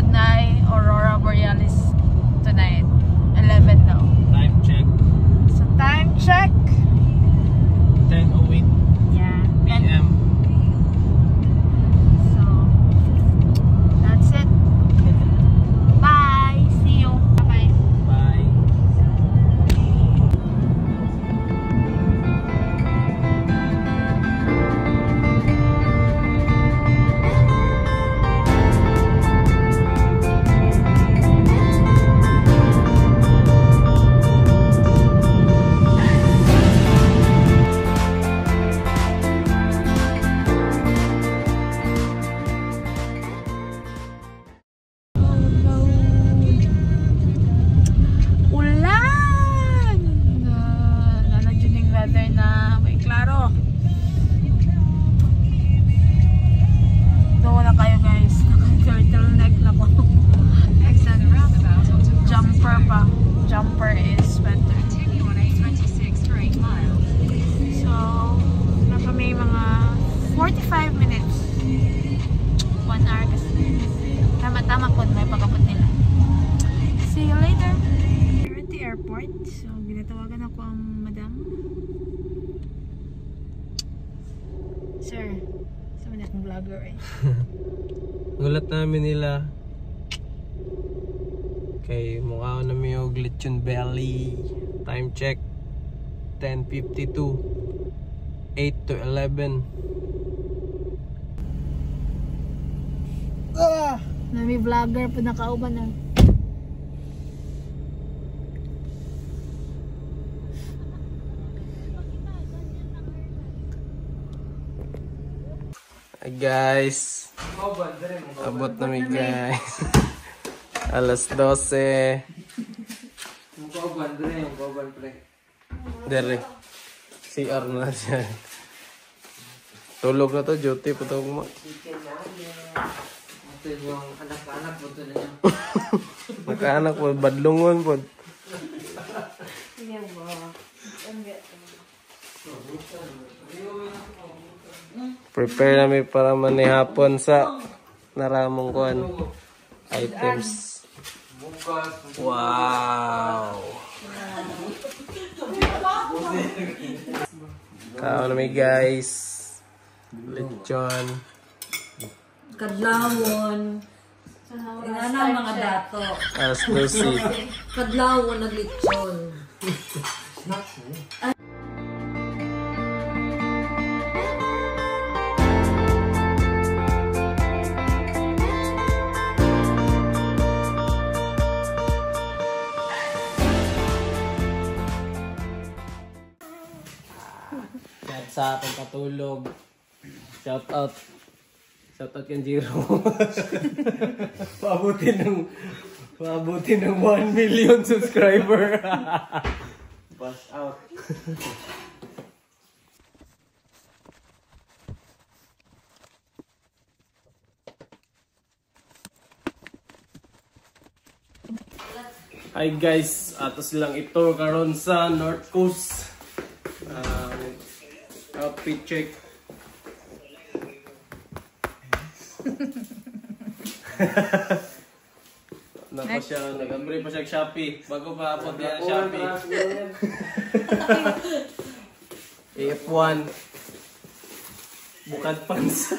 manood na Aurora Borealis tonight. 11 now. Time check. So time check. 10:08 Yeah. PM. So that's it. Bye. See you. Bye. Bye. Jumper is better. So, napa may mga 45 minutes. 1 hour kasi. Tama-tama po, may pagkapot nila. See you later. We're at the airport. So, ginatawagan ako ang madam. Sir, sabi na akong vlogger eh. Gulat namin nila. Okay, mukha ko namin yung Lechon Belly. Time check 10:52. 8 to 11. Nami vlogger po nakauban na. Hi guys. Abot namin guys. Alas 12. Dere. CR na siya. Tulog na to, duty po ito mo. Naka-anak po, badlungon po. Prepare namin para manihapon sa naramong kuan items. Wow! Kao namin guys. Lechon. Kadlawon. Ingana mga dato. As Lucy. Kadlawon naglitsyon. Sa ating katulog. Shout out. Shout out kan Jiro. Paabutin ng 1 million subscriber. Pass out. Hi guys, atos lang ito karon sa North Coast. Outfit check. Napa siya, nag-ambre pa siya Shopee. Bago pa apod niya Shopee. AF1. Bukad pants.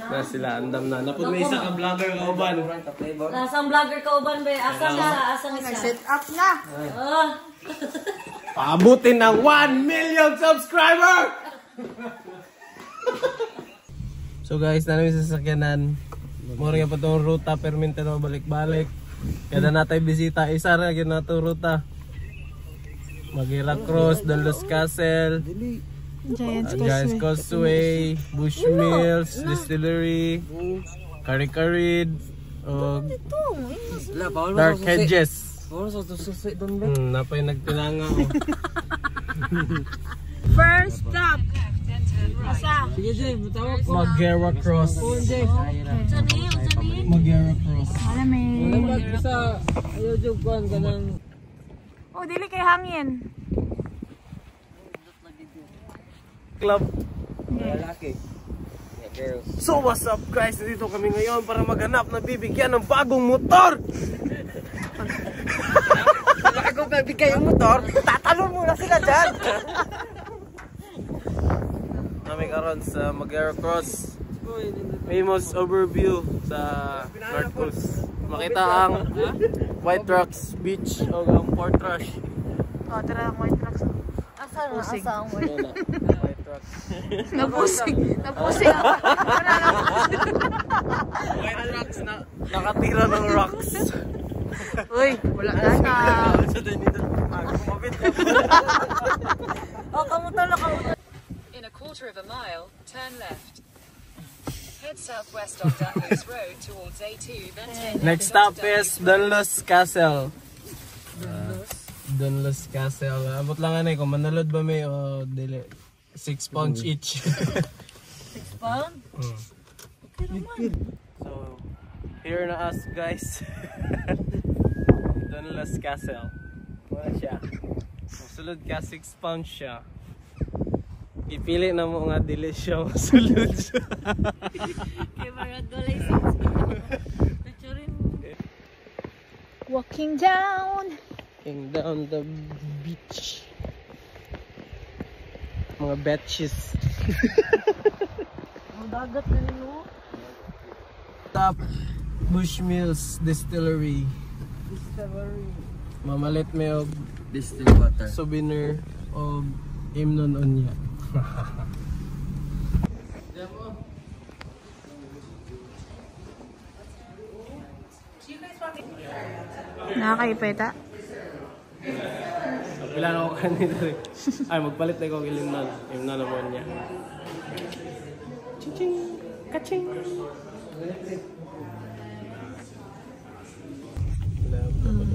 Na sila, andam na. Napod may isa ka vlogger kauban. Nasang vlogger ka uban be? Asang isa? Asang isa? Set up na. Oh. Paabutin ng 1 million subscriber! So guys, namin sa sasakyanan. Mura nga pa itong ruta, perminta na balik-balik. Kada natay bisita, isa na na itong ruta. Maghira Cross, Don Los Castle, Giants Causeway, Bushmills, Distillery, Karikarid, Dark Hedges. Napay nagtinanga ko. First stop. Asa? Maghera Cross. Maghera Cross. Alam eh. Ayaw jugwan ka ng... Oh, dili kay hangin. Club. Lalaki. So what's up guys? Dito kami ngayon para maghanap na bibigyan ng bagong motor. Bago bibigay yung motor, tatalon muna sila dyan. Kami karon sa Magara Cross. Famous overview sa North Coast. Makita ang White Rocks Beach o ang Port Rush. Oh, tara ang White Rocks. Asa ang White Rocks. Napusing ako. White Rocks na nakatira ng rocks. Uy, wala na. Oh, kamutan na kamutan. In a quarter of a mile, turn left. Head southwest on Dunluce Road towards A2, then turn Next left stop is Dunluce Castle. Dunluce Castle. Abot lang kung manalod ba may o dili. 6 pounds each. 6 pound? Okay naman. So, here na us guys. Dunluce Castle. Wala siya. Masulod ka 6 pounds siya. Ipili na mo nga dili siya masulod siya. Kaya mga dolay 6 pound. Picturein mo. Walking down The beach. Mga beaches. Ang dagat na nino. Top Bushmills Distillery. Mamalit may og Distilled water. souvenir o Imnon Onya. Nakakaipeta. Pila na ako kanina rin. Ay, magpalit na ako Imnon. Imnon Onya. Ching! Kaching!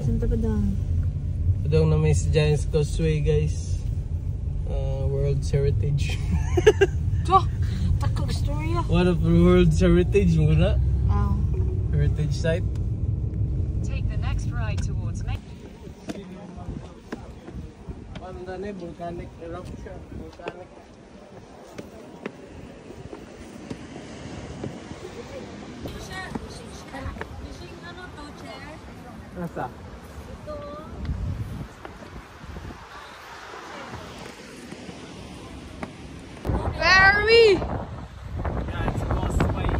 Saan pa daw? Padong na may Giants Causeway guys. World's Heritage. Ito! Takog storya. One of the World's Heritage muna. Oh. Heritage site. Take the next right towards Main. Ano na volcanic eruption. Volcanic. Ano to, chair? Nasa? Where are we? Yeah, it's Causeway.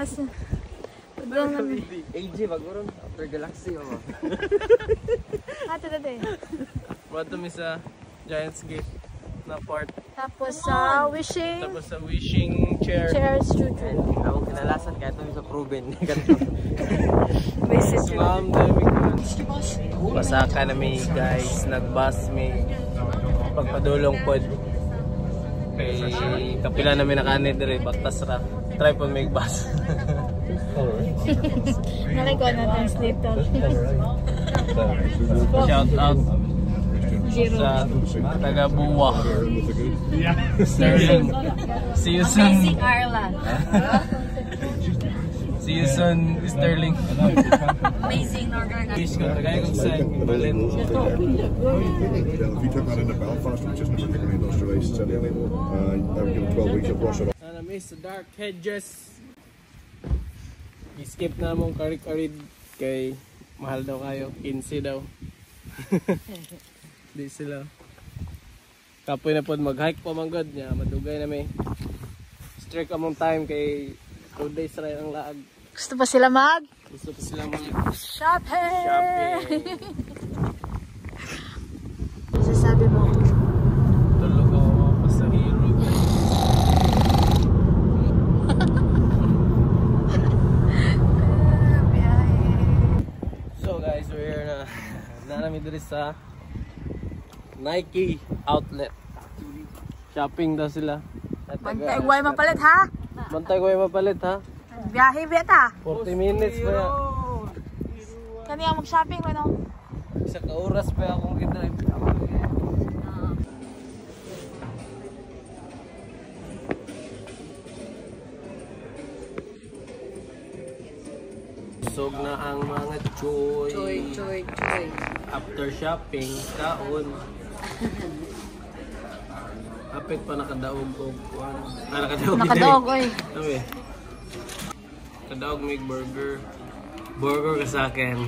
Asa? Padong namin. AJ, baguron. After Galaxy, oh. Ate dati. Wato mi sa Giants Gate na part. Tapos sa wishing Tapos sa wishing chair. chair studio. Ako kinalasan kahit kami sa proven. Basic. Ma'am, dami ko. Pasaka na may guys, nagbus may pagpadulong pod. Kay kapila namin nakaanid dire baktas ra. Try po may bus. Nalay ko na translator. Shout out Zero. sa taga Buwa. Sterling. See you soon. Amazing Ireland. See you soon, Sterling. Amazing Northern Ireland. Fish ko tagay kong sa Berlin. If you took that into Belfast, we just never given those races anymore. They were given 12 weeks of brush it off. Na miss the dark hedges. I-skip na mong karik-arid kay mahal daw kayo, 15 daw. Di sila. Kapoy na po mag-hike pa manggod niya, madugay na may strict among time kay 2 days rin ang laag. Gusto pa sila mag? Gusto pa sila mga Shopping! shopping. Sasabi mo. Tulog ako mga pasahero. So guys, we're here na. Nanami dito sa Nike outlet. Shopping daw sila. Bantay guay mapalit ha? Bantay ko yung mapalit ha. Biyahe beta. 40 minutes pa yan. Kani ang mag-shopping ba no? Isa ka oras pa akong kidrive. Busog na ang mga choy. Choy. After shopping, kaon. Apit pa nakadaog ko. Nakadaog, oy. Sabi. Kadaog may burger. Burger ka sa akin.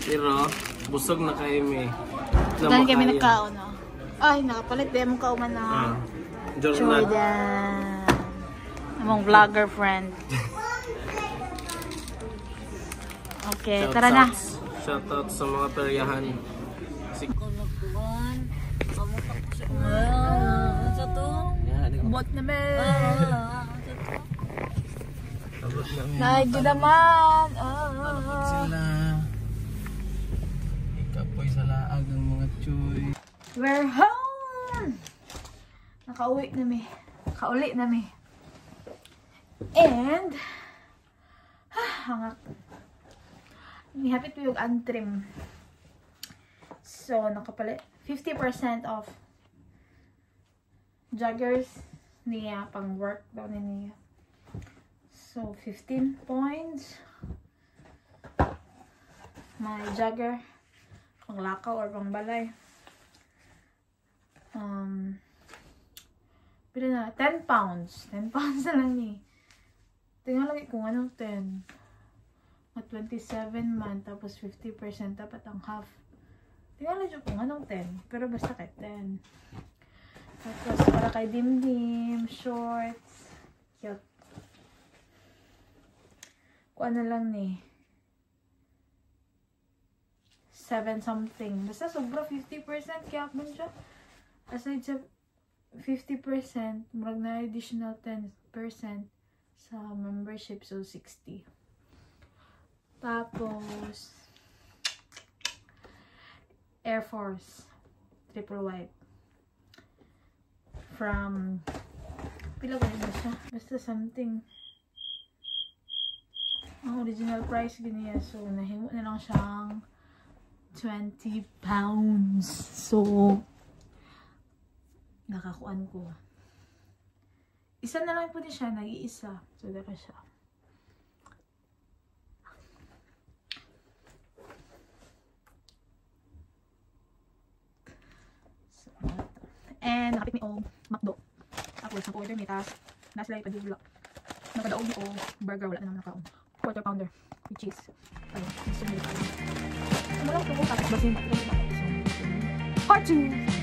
Pero, busog na kayo may. Doon kami nagkaon, no? Ay, nakapalit. Di mo kauman na. Jordan. Among vlogger friend. Okay, tara na. Shoutout sa mga peryahan. Kulukuan. Kamukha ko siya. Sa to? Bot naman. Abot na may. Naigyo naman. Sila. Ikapoy sa laag ng mga choy. We're home! Nakauwi na mi. Kauli na mi. And, hangak. Nihapit ko yung antrim. So, nakapalit. 50% off. Joggers niya, pang work daw niya. So, 15 points. May jogger. Pang lakaw or pang balay. Pila na? 10 pounds. 10 pounds na lang ni. Tingnan lagi kung anong 10. 27 man, tapos 50% dapat ang half. Tingnan lang kung anong 10. Pero basta kahit 10. Tapos para kay Dimdim, shorts. Cute. Kung ano lang ni. 7 something. Basta sobra 50%. Kaya akman siya. Aside sa 50%, marag na additional 10% sa membership. So, 60. Tapos, Air Force. Triple white. From, pila ba na siya? Basta something. Ang original price ganiya. So, nahimo na lang siyang 20 pounds. So, nakakuan ko. Isa na lang po din siya. Nag-iisa. So, dala siya. So, and nakapit ni O, McDo. Tapos, nag-order ni Tas. Nasa lang ipadulak. Nakadaog ni O, burger. Wala na naman nakaon. Quarter pounder with cheese. Ayun. Gusto nila pa. Ano lang po. Tapos, basin. Part 2!